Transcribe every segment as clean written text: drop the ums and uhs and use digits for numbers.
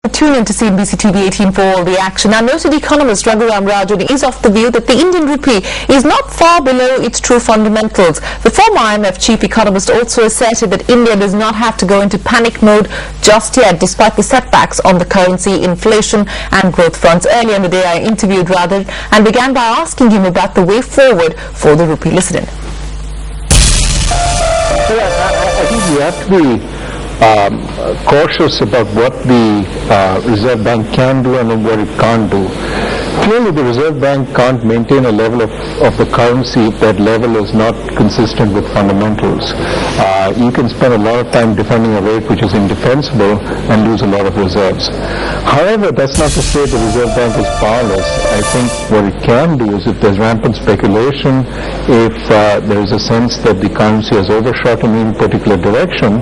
Tune in to CNBC TV18 for all the action. Now, noted economist RAJAN is of the view that the Indian rupee is not far below its true fundamentals. The former IMF chief economist also asserted that India does not have to go into panic mode just yet, despite the setbacks on the currency, inflation and growth fronts. Earlier in the day, I interviewed RAJAN and began by asking him about the way forward for the rupee. Listen in. I think you have to be cautious about what the Reserve Bank can do and what it can't do. Clearly, the Reserve Bank can't maintain a level of the currency if that level is not consistent with fundamentals. You can spend a lot of time defending a rate which is indefensible and lose a lot of reserves. However, that's not to say the Reserve Bank is powerless. I think what it can do is, if there's rampant speculation, if there is a sense that the currency has overshot in any particular direction,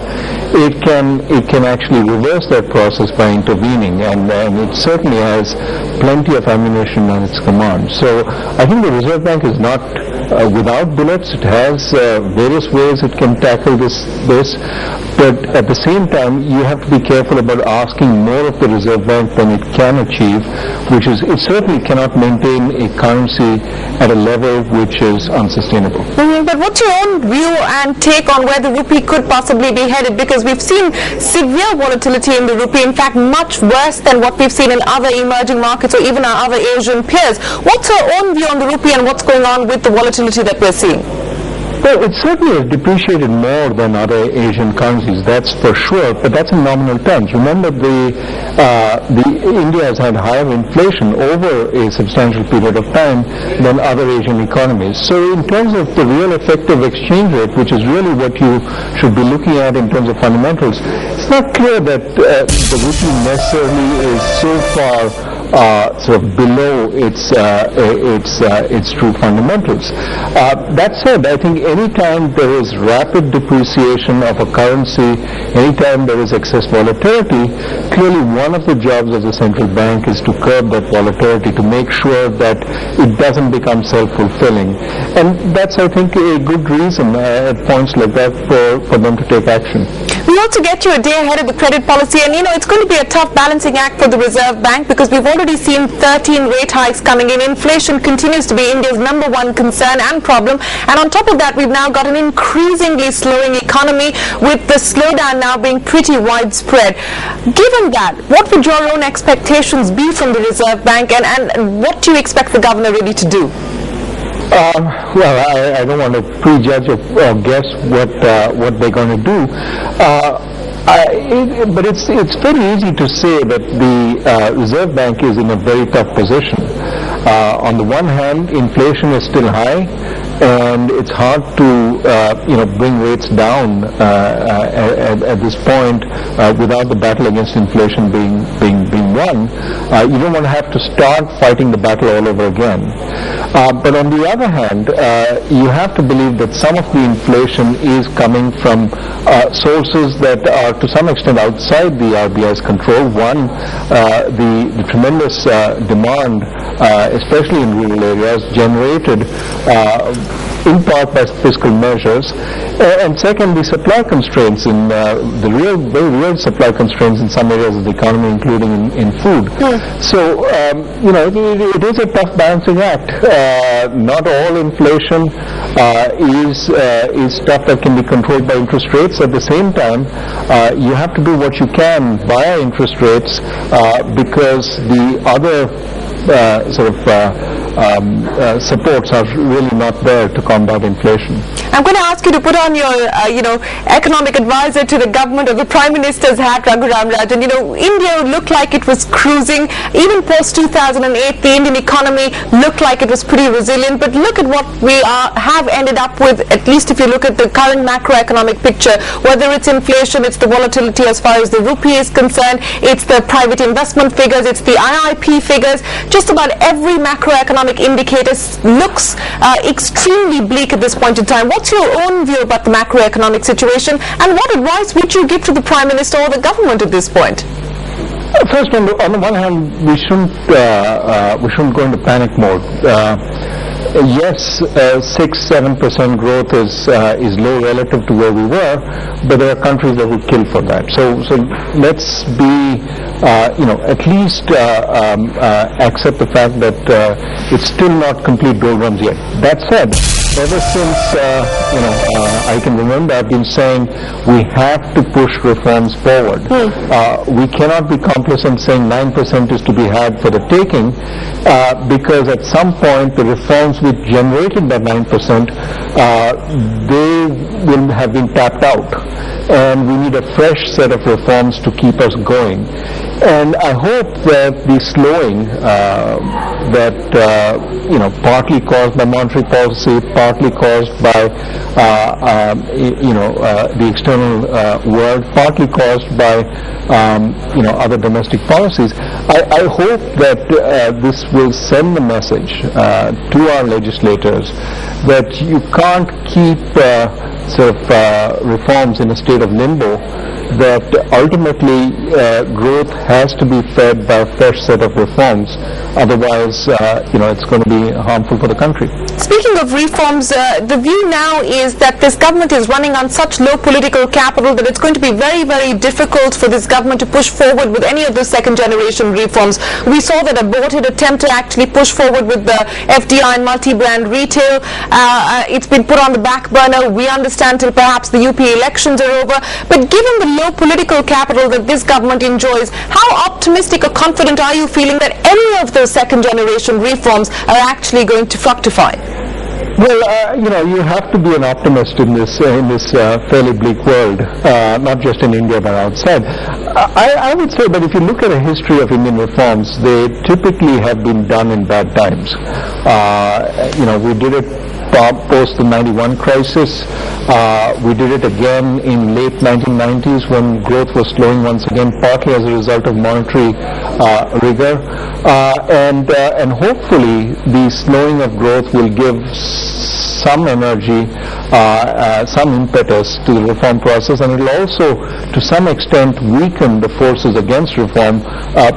it can actually reverse that process by intervening, and it certainly has plenty of ammunition on its command. So I think the Reserve Bank is not without bullets. It has various ways it can tackle this, but at the same time you have to be careful about asking more of the Reserve Bank than it can achieve, which is, it certainly cannot maintain a currency at a level which is unsustainable. But what's your own view and take on where the rupee could possibly be headed? Because we've seen severe volatility in the rupee, in fact much worse than what we've seen in other emerging markets or even our other Asian peers. What's your own view on the rupee and what's going on with the volatility that we're seeing? Well, it certainly has depreciated more than other Asian currencies, that's for sure, but that's in nominal terms. Remember, India has had higher inflation over a substantial period of time than other Asian economies. So in terms of the real effective exchange rate, which is really what you should be looking at in terms of fundamentals, it's not clear that the rupee necessarily is so far sort of below its true fundamentals. That said, I think anytime there is rapid depreciation of a currency, anytime there is excess volatility, clearly one of the jobs of the central bank is to curb that volatility, to make sure that it doesn't become self-fulfilling. And that's, I think, a good reason at points like that for them to take action. We also get you a day ahead of the credit policy, and it's going to be a tough balancing act for the Reserve Bank because we've already seen 13 rate hikes coming in. Inflation continues to be India's #1 concern and problem, and on top of that we've now got an increasingly slowing economy, with the slowdown now being pretty widespread. Given that, what would your own expectations be from the Reserve Bank, and what do you expect the governor really to do? Well, I don't want to prejudge or guess what they're going to do. But it's very easy to say that the Reserve Bank is in a very tough position. On the one hand, inflation is still high, and it's hard to bring rates down at this point without the battle against inflation being won. You don't want to have to start fighting the battle all over again. But on the other hand, you have to believe that some of the inflation is coming from sources that are to some extent outside the RBI's control. One, the tremendous demand, especially in rural areas, generated in part by fiscal measures, and second, the supply constraints in very real supply constraints in some areas of the economy, including in food. So it is a tough balancing act. Not all inflation is stuff that can be controlled by interest rates. At the same time, you have to do what you can via interest rates because the other supports are really not there to combat inflation. I'm going to ask you to put on your, economic advisor to the government, or the Prime Minister's hat, RAGHURAM. India looked like it was cruising. Even post-2008, the Indian economy looked like it was pretty resilient. But look at what we have ended up with, at least if you look at the current macroeconomic picture, whether it's inflation, it's the volatility as far as the rupee is concerned, it's the private investment figures, it's the IIP figures. Just about every macroeconomic indicator looks extremely bleak at this point in time. What's your own view about the macroeconomic situation, and what advice would you give to the Prime Minister or the government at this point? First, on the one hand, we shouldn't go into panic mode. yes, 6-7% growth is low relative to where we were, but there are countries that would kill for that. So let's be, at least accept the fact that it's still not complete doldrums yet. That said, ever since I can remember, I've been saying we have to push reforms forward. We cannot be complacent saying 9% is to be had for the taking, because at some point the reforms which generated that 9%, they will have been tapped out, and we need a fresh set of reforms to keep us going. And I hope that the slowing partly caused by monetary policy, partly caused by the external world, partly caused by other domestic policies. I hope that this will send the message to our legislators that you can't keep reforms in a state of limbo, that ultimately growth has to be fed by a fresh set of reforms. Otherwise, it's going to be harmful for the country. Speaking of reforms, the view now is that this government is running on such low political capital that it's going to be very, very difficult for this government to push forward with any of the second-generation reforms. We saw that aborted attempt to actually push forward with the FDI and multi-brand retail. It's been put on the back burner. We understand till perhaps the UP elections are over. But given the low political capital that this government enjoys, how optimistic or confident are you feeling that any of those second-generation reforms are actually going to fructify? Well, you have to be an optimist in this fairly bleak world, not just in India but outside. I would say that if you look at a history of Indian reforms, they typically have been done in bad times. We did it post the 91 crisis. We did it again in late 1990s when growth was slowing once again, partly as a result of monetary rigor. And hopefully the slowing of growth will give some energy, some impetus to the reform process, and it will also to some extent weaken the forces against reform,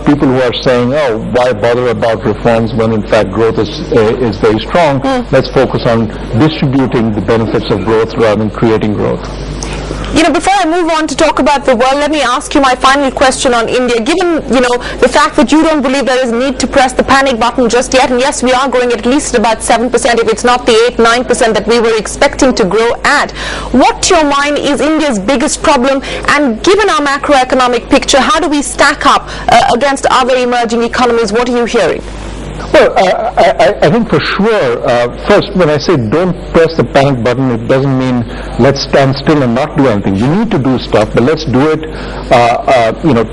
people who are saying, oh, why bother about reforms when in fact growth is very strong. Let's focus on distributing the benefits of growth rather than creating growth. Before I move on to talk about the world, let me ask you my final question on India. Given, the fact that you don't believe there is need to press the panic button just yet, and yes, we are growing at least about 7%, if it's not the 8-9% that we were expecting to grow at. What, to your mind, is India's biggest problem? And given our macroeconomic picture, how do we stack up against other emerging economies? What are you hearing? Well, I think for sure, first, when I say don't press the panic button, it doesn't mean let's stand still and not do anything. You need to do stuff, but let's do it,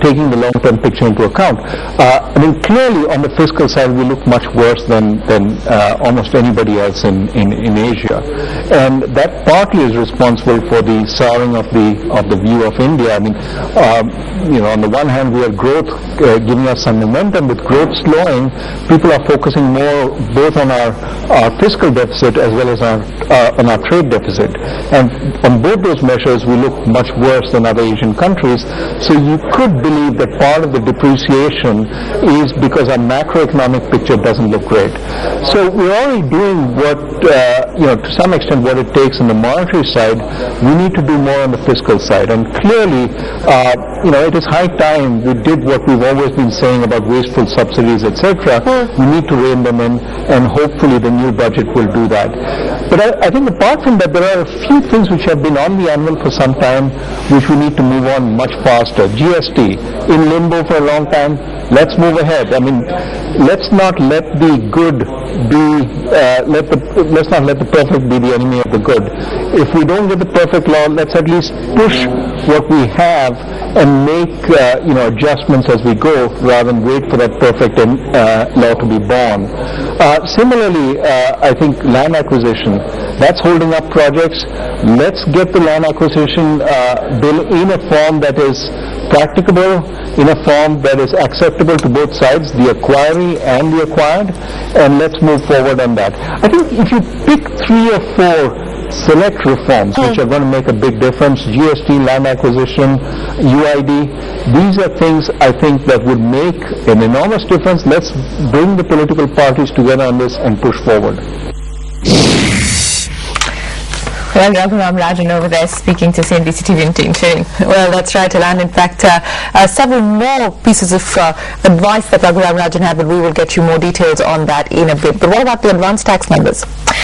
taking the long-term picture into account. Clearly on the fiscal side, we look much worse than almost anybody else in Asia. And that partly is responsible for the souring of the view of India. On the one hand, we have growth giving us some momentum. With growth slowing, people are focusing more both on our fiscal deficit as well as on our trade deficit. And on both those measures, we look much worse than other Asian countries. So you could believe that part of the depreciation is because our macroeconomic picture doesn't look great. So we're already doing what, to some extent what it takes on the monetary side. We need to do more on the fiscal side. And clearly, it is high time we did what we've always been saying about wasteful subsidies, etc. We need to rein them in, and hopefully the new budget will do that. But I think apart from that, there are a few things which have been on the anvil for some time, which we need to move on much faster. GST, in limbo for a long time. Let's move ahead. Let's not let the good be, let's not let the perfect be the enemy of the good. If we don't get the perfect law, let's at least push what we have and make adjustments as we go, rather than wait for that perfect law to be born. Similarly, I think land acquisition, that's holding up projects. Let's get the land acquisition bill in a form that is practicable, in a form that is acceptable to both sides, the acquiree and the acquired, and let's move forward on that. I think if you pick 3 or 4 select reforms which are going to make a big difference, GST, land acquisition, UID, these are things I think that would make an enormous difference. Let's bring the political parties together on this and push forward. Well, RAGHURAM Rajan over there speaking to CNBC TV18. Well, that's right, and in fact, several more pieces of advice that RAGHURAM Rajan had, but we will get you more details on that in a bit. But what about the advanced tax numbers?